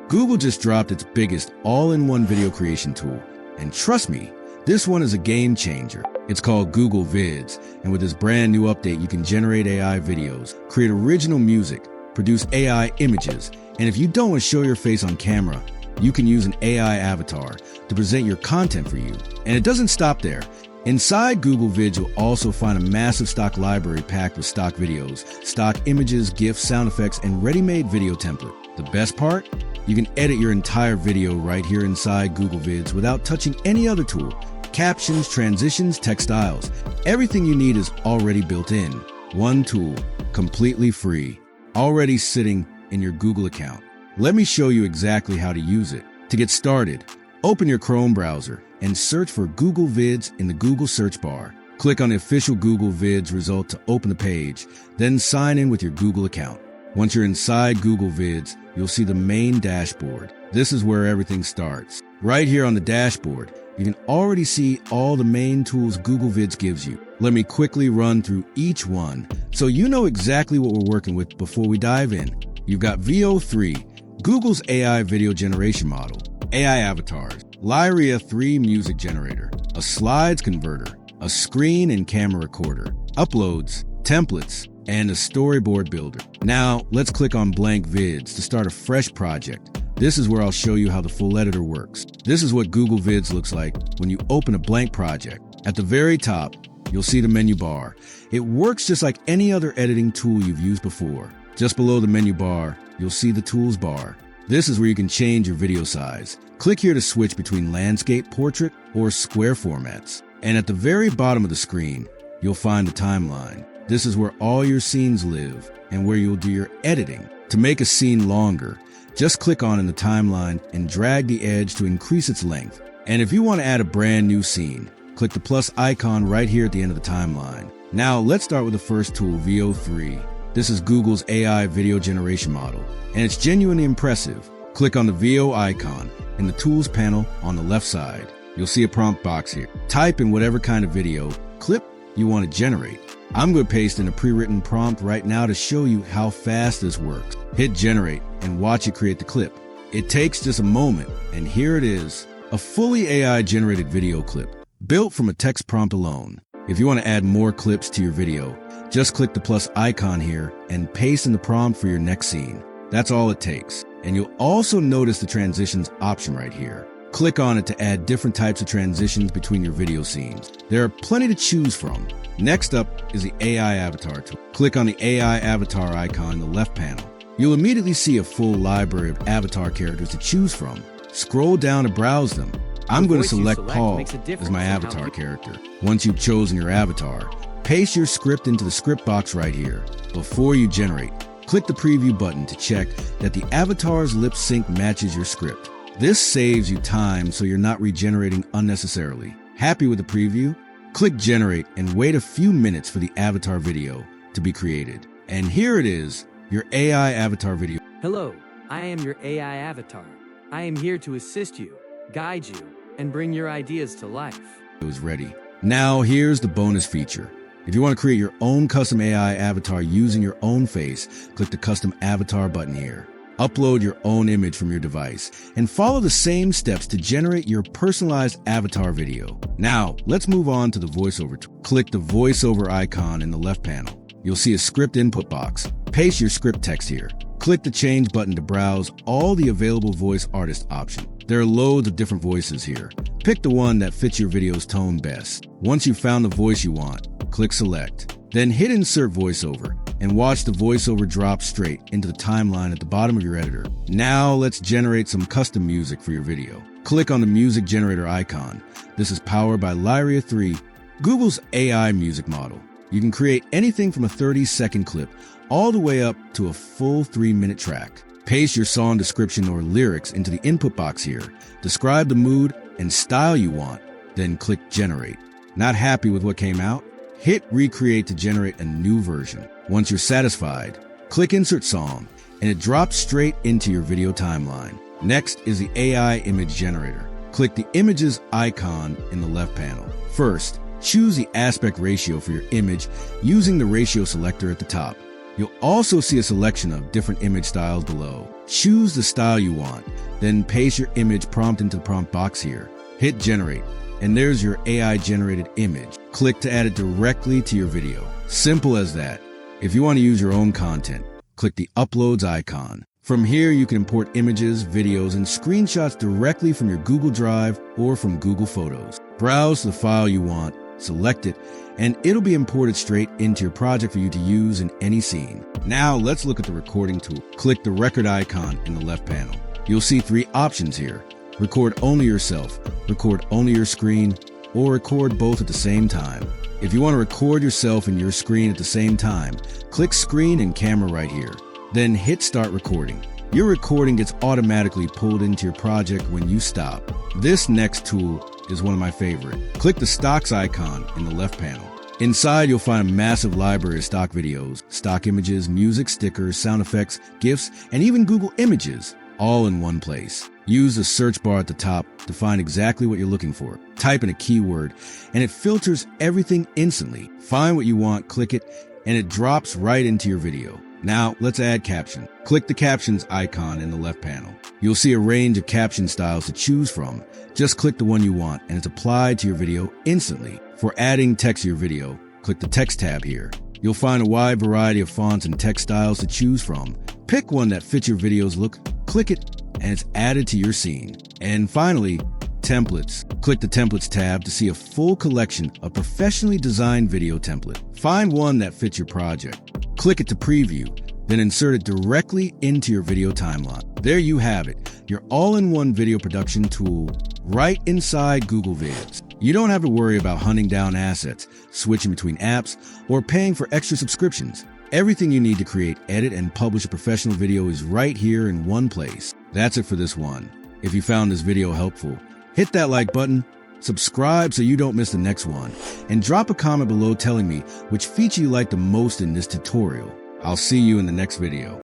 Google just dropped its biggest all-in-one video creation tool. And trust me, this one is a game changer. It's called Google Vids, and with this brand new update, you can generate AI videos, create original music, produce AI images, and if you don't want to show your face on camera, you can use an AI avatar to present your content for you. And it doesn't stop there. Inside Google Vids, you'll also find a massive stock library packed with stock videos, stock images, GIFs, sound effects, and ready-made video template. The best part? You can edit your entire video right here inside Google Vids without touching any other tool. Captions, transitions, text styles. Everything you need is already built in. One tool, completely free, already sitting in your Google account. Let me show you exactly how to use it. To get started, open your Chrome browser and search for Google Vids in the Google search bar. Click on the official Google Vids result to open the page, then sign in with your Google account. Once you're inside Google Vids, you'll see the main dashboard. This is where everything starts. Right here on the dashboard, you can already see all the main tools Google Vids gives you. Let me quickly run through each one so you know exactly what we're working with before we dive in. You've got VO3, Google's AI video generation model, AI avatars, Lyria 3 music generator, a slides converter, a screen and camera recorder, uploads, templates, and a storyboard builder. Now, let's click on Blank Vids to start a fresh project. This is where I'll show you how the full editor works. This is what Google Vids looks like when you open a blank project. At the very top, you'll see the menu bar. It works just like any other editing tool you've used before. Just below the menu bar, you'll see the tools bar. This is where you can change your video size. Click here to switch between landscape, portrait, or square formats. And at the very bottom of the screen, you'll find the timeline. This is where all your scenes live and where you'll do your editing. To make a scene longer, just click on in the timeline and drag the edge to increase its length. And if you want to add a brand new scene, click the plus icon right here at the end of the timeline. Now let's start with the first tool, VO3. This is Google's AI video generation model, and it's genuinely impressive. Click on the VO icon in the tools panel on the left side. You'll see a prompt box here. Type in whatever kind of video clip you want to generate. I'm going to paste in a pre-written prompt right now to show you how fast this works. Hit generate and watch it create the clip. It takes just a moment, and here it is, a fully AI generated video clip built from a text prompt alone. If you want to add more clips to your video, just click the plus icon here and paste in the prompt for your next scene. That's all it takes. And you'll also notice the transitions option right here. Click on it to add different types of transitions between your video scenes. There are plenty to choose from. Next up is the AI avatar tool. Click on the AI avatar icon in the left panel. You'll immediately see a full library of avatar characters to choose from. Scroll down to browse them. I'm going to select Paul as my avatar character. Once you've chosen your avatar, paste your script into the script box right here. Before you generate, click the preview button to check that the avatar's lip sync matches your script. This saves you time so you're not regenerating unnecessarily. Happy with the preview? Click generate and wait a few minutes for the avatar video to be created. And here it is, your AI avatar video. Hello, I am your AI avatar. I am here to assist you, guide you, and bring your ideas to life. It was ready. Now here's the bonus feature. If you want to create your own custom AI avatar using your own face, click the custom avatar button here. Upload your own image from your device and follow the same steps to generate your personalized avatar video. Now, let's move on to the voiceover tool. Click the voiceover icon in the left panel. You'll see a script input box. Paste your script text here. Click the change button to browse all the available voice artist options. There are loads of different voices here. Pick the one that fits your video's tone best. Once you've found the voice you want, click select. Then hit insert voiceover and watch the voiceover drop straight into the timeline at the bottom of your editor. Now let's generate some custom music for your video. Click on the music generator icon. This is powered by Lyria 3, Google's AI music model. You can create anything from a 30-second clip all the way up to a full 3-minute track. Paste your song description or lyrics into the input box here. Describe the mood and style you want, then click generate. Not happy with what came out? Hit recreate to generate a new version. Once you're satisfied, click insert song and it drops straight into your video timeline. Next is the AI image generator. Click the images icon in the left panel. First, choose the aspect ratio for your image using the ratio selector at the top. You'll also see a selection of different image styles below. Choose the style you want, then paste your image prompt into the prompt box here. Hit generate, and there's your AI-generated image. Click to add it directly to your video. Simple as that. If you want to use your own content, click the Uploads icon. From here, you can import images, videos, and screenshots directly from your Google Drive or from Google Photos. Browse the file you want, select it, and it'll be imported straight into your project for you to use in any scene. Now let's look at the recording tool. Click the record icon in the left panel. You'll see 3 options here: record only yourself, record only your screen, or record both at the same time. If you want to record yourself and your screen at the same time, click screen and camera right here. Then hit start recording. Your recording gets automatically pulled into your project when you stop. This next tool is one of my favorite. Click the stocks icon in the left panel. Inside, you'll find a massive library of stock videos, stock images, music, stickers, sound effects, GIFs, and even Google Images, all in one place. Use the search bar at the top to find exactly what you're looking for. Type in a keyword, and it filters everything instantly. Find what you want, click it, and it drops right into your video. Now, let's add caption. Click the captions icon in the left panel. You'll see a range of caption styles to choose from. Just click the one you want, and it's applied to your video instantly. For adding text to your video, click the text tab here. You'll find a wide variety of fonts and text styles to choose from. Pick one that fits your video's look, click it, and it's added to your scene. And finally, templates. Click the templates tab to see a full collection of professionally designed video templates. Find one that fits your project. Click it to preview, then insert it directly into your video timeline. There you have it, your all-in-one video production tool right inside Google Vids. You don't have to worry about hunting down assets, switching between apps, or paying for extra subscriptions. Everything you need to create, edit, and publish a professional video is right here in one place. That's it for this one. If you found this video helpful, hit that like button, subscribe so you don't miss the next one, and drop a comment below telling me which feature you like the most in this tutorial. I'll see you in the next video.